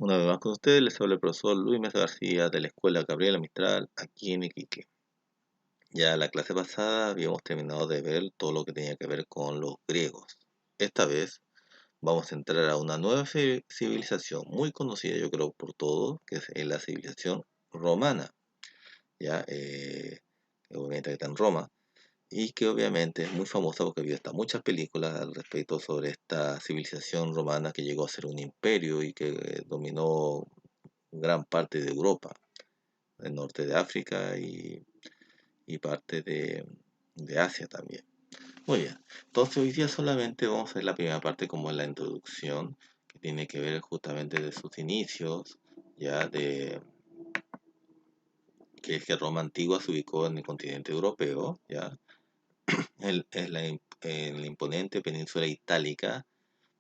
Una vez más con ustedes, les habla el profesor Luis Mesa García de la Escuela Gabriela Mistral aquí en Iquique. Ya la clase pasada habíamos terminado de ver todo lo que tenía que ver con los griegos. Esta vez vamos a entrar a una nueva civilización muy conocida, yo creo, por todos, que es la civilización romana. Ya, que obviamente está en Roma y que obviamente es muy famosa porque había hasta muchas películas al respecto sobre esta civilización romana que llegó a ser un imperio y que dominó gran parte de Europa, el norte de África y parte de Asia también. Muy bien, entonces hoy día solamente vamos a ver la primera parte como la introducción, que tiene que ver justamente de sus inicios, ya de que es que Roma antigua se ubicó en el continente europeo, ya en la imponente península itálica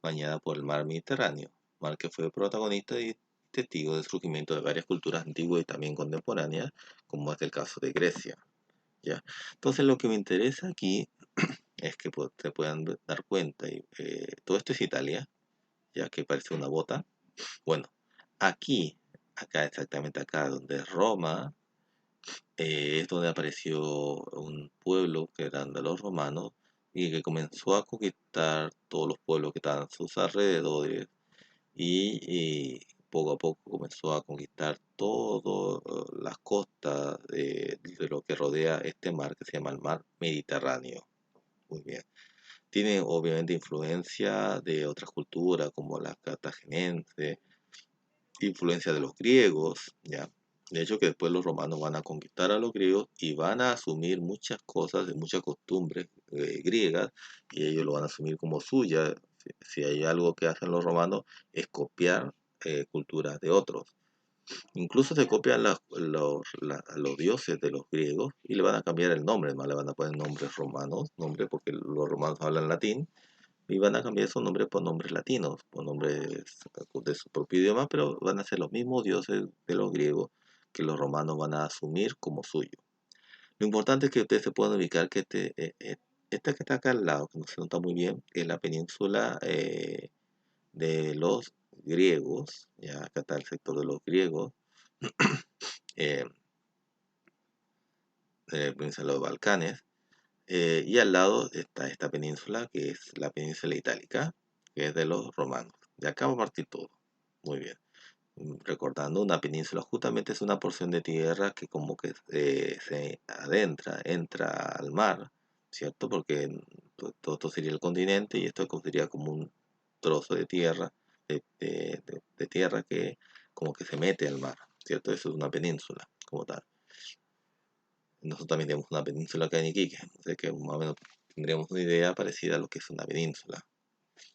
bañada por el mar Mediterráneo, mar que fue protagonista y testigo del surgimiento de varias culturas antiguas y también contemporáneas, como es el caso de Grecia. ¿Ya? Entonces lo que me interesa aquí es que te puedan dar cuenta, y, todo esto es Italia, ya que parece una bota. Bueno, aquí, acá exactamente acá, donde es Roma, es donde apareció un pueblo que eran de los romanos y que comenzó a conquistar todos los pueblos que estaban a sus alrededores y poco a poco comenzó a conquistar todas las costas de lo que rodea este mar que se llama el mar Mediterráneo. Muy bien. Tiene obviamente influencia de otras culturas como la cartaginense, influencia de los griegos, ¿ya? De hecho que después los romanos van a conquistar a los griegos y van a asumir muchas cosas, de muchas costumbres griegas, y ellos lo van a asumir como suya. Si hay algo que hacen los romanos es copiar culturas de otros. Incluso se copian los dioses de los griegos y le van a cambiar el nombre, ¿no? Le van a poner nombres romanos, nombres porque los romanos hablan latín, y van a cambiar esos nombres por nombres latinos, por nombres de su propio idioma, pero van a ser los mismos dioses de los griegos que los romanos van a asumir como suyo. Lo importante es que ustedes se puedan ubicar que esta que está acá al lado, que no se nota muy bien, es la península de los griegos, ya acá está el sector de los griegos, eh, península de los Balcanes, y al lado está esta península que es la península itálica, que es de los romanos. De acá va a partir todo. Muy bien. Recordando, una península justamente es una porción de tierra que como que se adentra, entra al mar, ¿cierto? Porque todo esto sería el continente y esto sería como un trozo de tierra, de tierra que como que se mete al mar, ¿cierto? Eso es una península como tal. Nosotros también tenemos una península acá en Iquique, así que más o menos tendríamos una idea parecida a lo que es una península.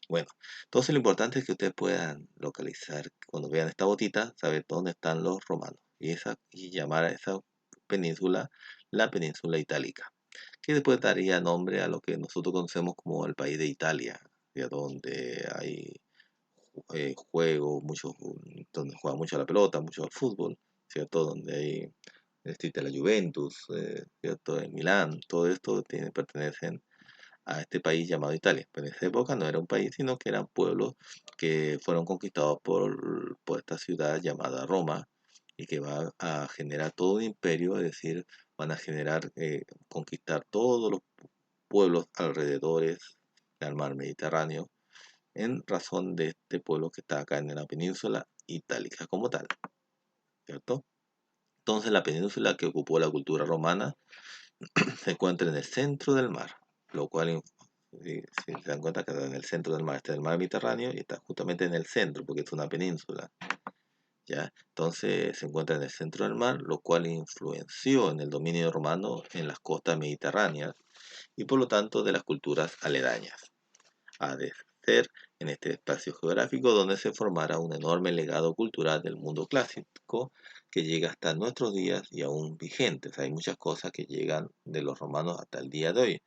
Bueno, entonces lo importante es que ustedes puedan localizar, cuando vean esta botita, saber dónde están los romanos y llamar a esa península la península itálica, que después daría nombre a lo que nosotros conocemos como el país de Italia, de donde hay juegos, donde juega mucho a la pelota, mucho al fútbol, ¿cierto? Donde hay existe la Juventus, ¿cierto? En Milán, todo esto pertenecen a este país llamado Italia. Pero en esa época no era un país, sino que eran pueblos que fueron conquistados por esta ciudad llamada Roma y que va a generar todo un imperio, es decir, van a generar, conquistar todos los pueblos alrededores del mar Mediterráneo en razón de este pueblo que está acá en la península itálica como tal, ¿cierto? Entonces la península que ocupó la cultura romana se encuentra en el centro del mar, lo cual, si se dan cuenta que en el centro del mar está el mar Mediterráneo y está justamente en el centro porque es una península, ¿ya? Entonces se encuentra en el centro del mar, lo cual influenció en el dominio romano en las costas mediterráneas y por lo tanto de las culturas aledañas. Ha de ser en este espacio geográfico donde se formará un enorme legado cultural del mundo clásico que llega hasta nuestros días y aún vigentes. Hay muchas cosas que llegan de los romanos hasta el día de hoy,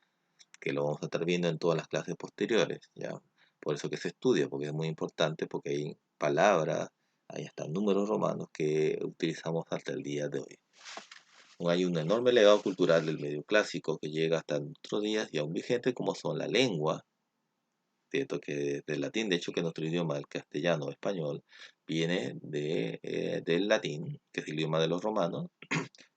que lo vamos a estar viendo en todas las clases posteriores, ¿ya? Por eso que se estudia, porque es muy importante, porque hay palabras, hay hasta números romanos que utilizamos hasta el día de hoy. Hay un enorme legado cultural del medio clásico que llega hasta nuestros días y aún vigente, como son la lengua, cierto que del latín, de hecho que nuestro idioma, el castellano o español, viene del latín, que es el idioma de los romanos.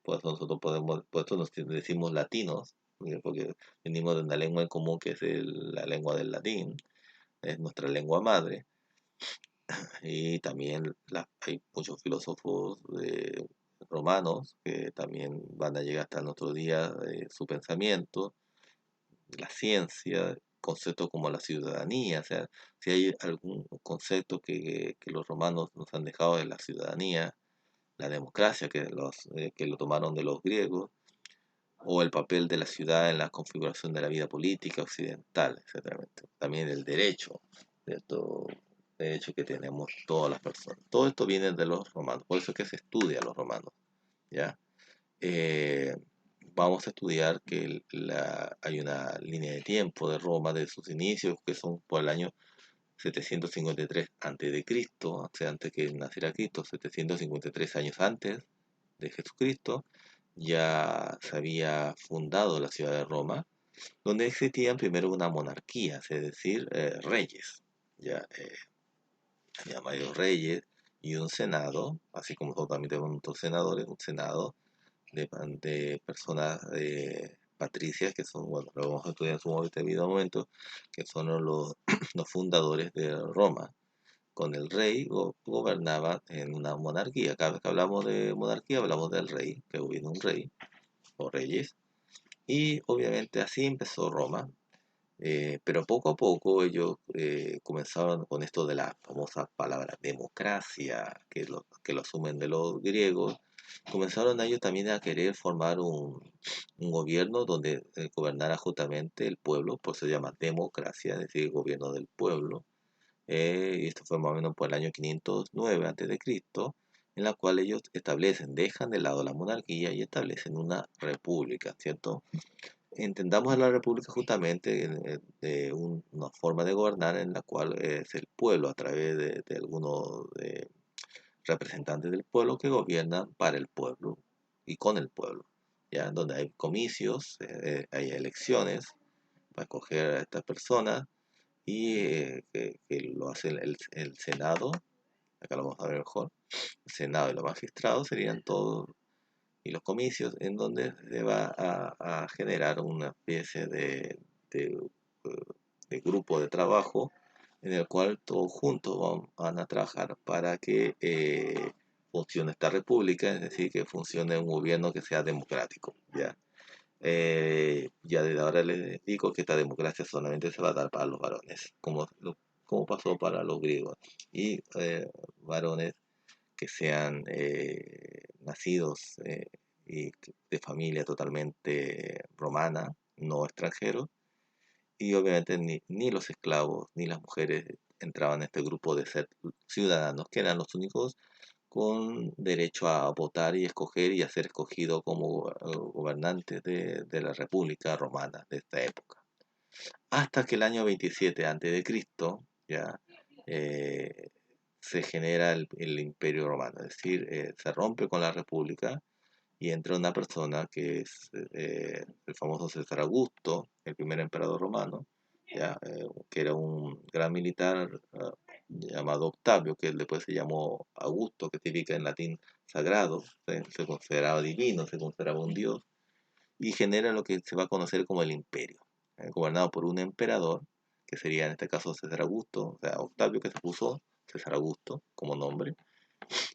Por eso nosotros por eso nos decimos latinos, porque venimos de una lengua en común que es la lengua del latín, es nuestra lengua madre. Y también hay muchos filósofos romanos que también van a llegar hasta nuestro día, su pensamiento, la ciencia, conceptos como la ciudadanía. O sea, si hay algún concepto que los romanos nos han dejado de la ciudadanía, la democracia, que lo tomaron de los griegos, o el papel de la ciudad en la configuración de la vida política occidental, etcétera. También el derecho, ¿cierto? Derecho que tenemos todas las personas. Todo esto viene de los romanos, por eso es que se estudia a los romanos, ¿ya? Eh, Vamos a estudiar que hay una línea de tiempo de Roma de sus inicios, que son por el año 753 a.C., o sea, antes que naciera Cristo, 753 años antes de Jesucristo, ya se había fundado la ciudad de Roma, donde existían primero una monarquía, es decir, reyes. Ya había varios reyes y un senado, así como nosotros también tenemos nuestros senadores, un senado de personas patricias, que son, bueno, lo vamos a estudiar en su debido momento, que son los, los fundadores de Roma. Con el rey gobernaba en una monarquía. Cada vez que hablamos de monarquía, hablamos del rey, que hubo un rey o reyes. Y obviamente así empezó Roma. Pero poco a poco ellos comenzaron con esto de la famosa palabra democracia, que lo asumen de los griegos. Comenzaron ellos también a querer formar un gobierno donde gobernara justamente el pueblo, por eso se llama democracia, es decir, gobierno del pueblo. Y esto fue más o menos por el año 509 a.C., en la cual ellos dejan de lado la monarquía y establecen una república, ¿cierto? Entendamos a la república justamente de una forma de gobernar en la cual es el pueblo a través de algunos representantes del pueblo que gobiernan para el pueblo y con el pueblo, ya donde hay comicios, hay elecciones para escoger a estas personas y que lo hace el Senado. Acá lo vamos a ver mejor. El Senado y los magistrados serían todos, y los comicios, en donde se va a generar una especie de, de grupo de trabajo en el cual todos juntos van a trabajar para que funcione esta república, es decir, que funcione un gobierno que sea democrático, ¿ya? Ya desde ahora les digo que esta democracia solamente se va a dar para los varones, como pasó para los griegos, y varones que sean nacidos y de familia totalmente romana, no extranjeros, y obviamente ni los esclavos ni las mujeres entraban en este grupo de ser ciudadanos, que eran los únicos con derecho a votar y escoger y a ser escogido como gobernantes de la República Romana de esta época. Hasta que el año 27 a.C., ya eh, se genera el Imperio Romano, es decir, se rompe con la República y entra una persona que es el famoso César Augusto, el primer emperador romano, ya, que era un gran militar llamado Octavio, que después se llamó Augusto, que significa en latín sagrado, se consideraba divino, se consideraba un dios, y genera lo que se va a conocer como el imperio, gobernado por un emperador, que sería en este caso César Augusto, o sea, Octavio, que se puso César Augusto como nombre,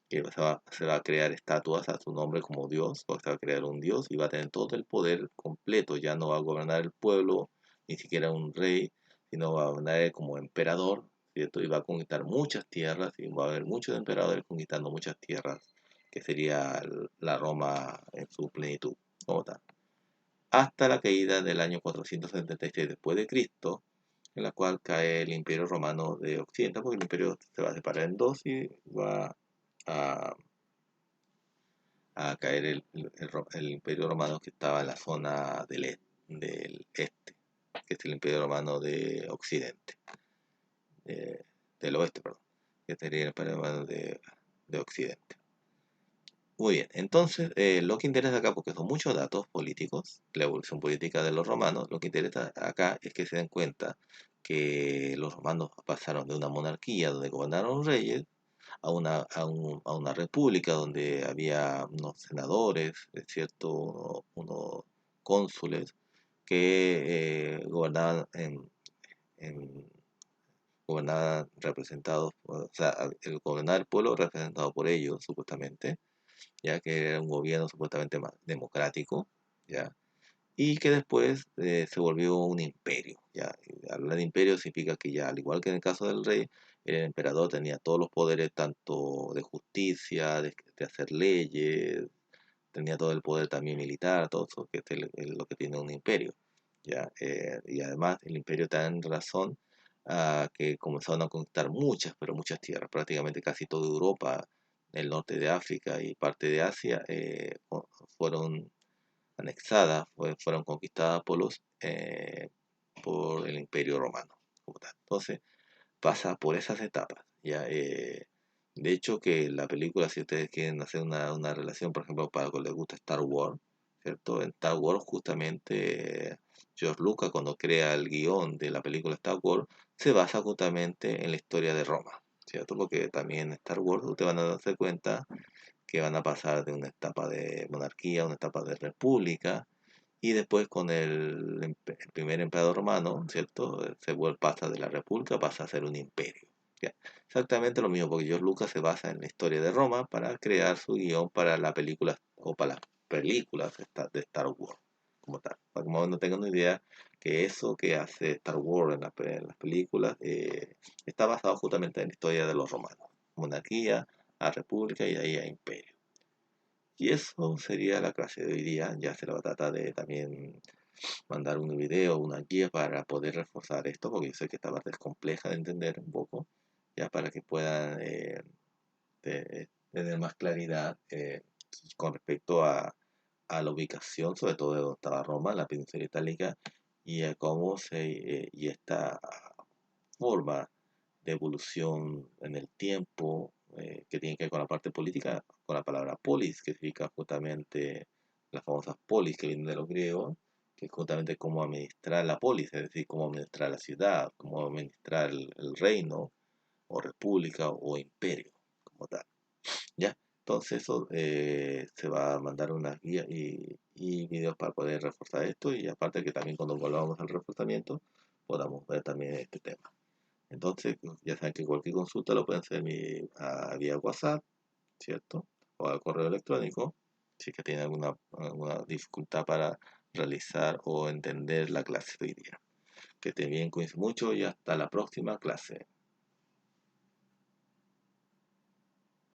que se va a crear estatuas a su nombre como Dios, o se va a crear un Dios y va a tener todo el poder completo, ya no va a gobernar el pueblo, ni siquiera un rey, sino va a gobernar él como emperador, ¿cierto? Y va a conquistar muchas tierras, y va a haber muchos emperadores conquistando muchas tierras, que sería la Roma en su plenitud, como tal. Hasta la caída del año 476 después de Cristo, en la cual cae el Imperio Romano de Occidente, porque el imperio se va a separar en dos y va a, a caer el Imperio Romano que estaba en la zona del este, que es el Imperio Romano de Occidente, del oeste, perdón, que sería el Imperio Romano de Occidente. Muy bien, entonces lo que interesa acá, porque son muchos datos políticos, la evolución política de los romanos, lo que interesa acá es que se den cuenta que los romanos pasaron de una monarquía donde gobernaron reyes a una república donde había unos senadores, es cierto, unos cónsules que gobernaban en gobernaban representados, o sea, el gobernar el pueblo representado por ellos, supuestamente, ya que era un gobierno supuestamente más democrático, ya, y que después se volvió un imperio, ya. Y hablar de imperio significa que ya, al igual que en el caso del rey, el emperador tenía todos los poderes, tanto de justicia, de hacer leyes, tenía todo el poder también militar, todo eso que es lo que tiene un imperio, ¿ya? Y además el imperio está en razón a que comenzaron a conquistar muchas, pero muchas tierras, prácticamente casi toda Europa, el norte de África y parte de Asia fueron anexadas, fueron conquistadas por el imperio romano, como tal. Entonces pasa por esas etapas, ¿ya? De hecho, que la película, si ustedes quieren hacer una relación, por ejemplo, para los que les gusta Star Wars, ¿cierto? En Star Wars, justamente, George Lucas, cuando crea el guión de la película Star Wars, se basa justamente en la historia de Roma, ¿cierto? Porque también en Star Wars ustedes van a darse cuenta que van a pasar de una etapa de monarquía a una etapa de república, y después con el primer emperador romano, ¿cierto? Se vuelve, pasa de la república, pasa a ser un imperio. ¿Ya? Exactamente lo mismo, porque George Lucas se basa en la historia de Roma para crear su guión para la película o para las películas de Star Wars, como tal. Para que más o menos tengan una idea que eso que hace Star Wars en las películas está basado justamente en la historia de los romanos. Monarquía a república y de ahí a imperio. Y eso sería la clase de hoy día. Ya se le va a tratar de también mandar un video, una guía para poder reforzar esto, porque yo sé que esta parte es compleja de entender un poco, ya para que puedan tener más claridad con respecto a la ubicación, sobre todo de donde estaba Roma, la península itálica, y a cómo y esta forma de evolución en el tiempo que tiene que ver con la parte política, con la palabra polis, que significa justamente las famosas polis que vienen de los griegos, que es justamente cómo administrar la polis, es decir, cómo administrar la ciudad, cómo administrar el reino, o república, o imperio, como tal. ¿Ya? Entonces eso se va a mandar unas guías y videos para poder reforzar esto, y aparte que también cuando volvamos al reforzamiento podamos ver también este tema. Entonces, ya saben que cualquier consulta lo pueden hacer vía WhatsApp, ¿cierto? O al correo electrónico, si es que tienen alguna dificultad para realizar o entender la clase de hoy día. Que estén bien, cuídense mucho y hasta la próxima clase.